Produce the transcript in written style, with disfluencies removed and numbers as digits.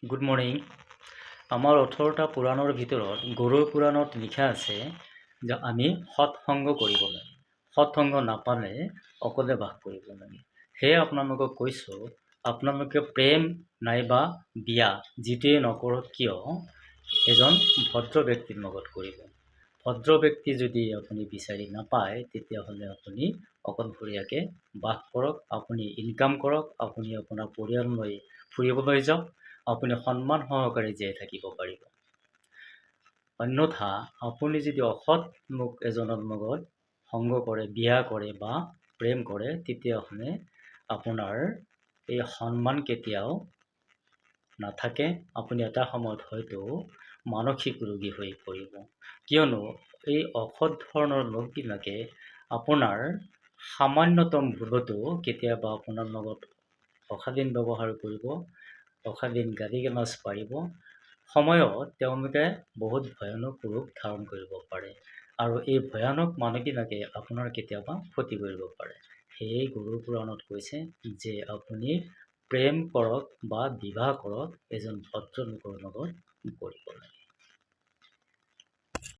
Good morning. আমাৰ 18টা পুৰাণৰ ভিতৰত গৰুড় পুৰাণত লিখা আছে যে আমি সৎসংগ কৰিব লাগে। সৎসংগ নাপালে অকলে বাস কৰিব লাগে। সেয়ে আপোনালোকক কৈছোঁ, আপোনালোকে প্ৰেম নাইবা বিয়া যিটোৱে নকৰক কিয় এজন ভদ্ৰ ব্যক্তিৰ লগত কৰিব। ভদ্ৰ ব্যক্তি যদি আপুনি বিচাৰি নাপায়, তেতিয়াহ'লে আপুনি অকলশৰীয়াকৈ বাস কৰক, আপুনি ইনকাম কৰক, আপুনি আপোনাৰ পৰিয়াল লৈ ফুৰিবলৈ যাওক, আপুনি সন্মান সহকাৰে জীয়াই থাকিব পাৰিব। অন্যথা আপুনি যদি অসৎ লোক এজনৰ লগত সংগ কৰে, বিয়া কৰে বা প্ৰেম কৰে, তেতিয়াহ'লে আপোনাৰ এই সন্মান কেতিয়াও নাথাকে। আপুনি এটা সময়ত হয়তো মানসিক ৰোগী হৈ পৰিব। কিয়নো এই অসৎ ধৰণৰ লোকবিলাকে আপোনাৰ সামান্যতম ভুলতো কেতিয়াবা আপোনাৰ লগত অশালীন ব্যৱহাৰ কৰিব, অশালীন গালি গালাজ পাৰিব। সময়ত তেওঁলোকে বহুত ভয়ানক ৰূপ ধাৰণ কৰিব পাৰে আৰু এই ভয়ানক মানুহবিলাকে আপোনাৰ কেতিয়াবা ক্ষতি কৰিব পাৰে। সেয়ে গৰুড় পুৰাণত কৈছে যে আপুনি প্ৰেম কৰক বা বিবাহ কৰক এজন ভদ্ৰ লোকৰ লগত কৰিব লাগে।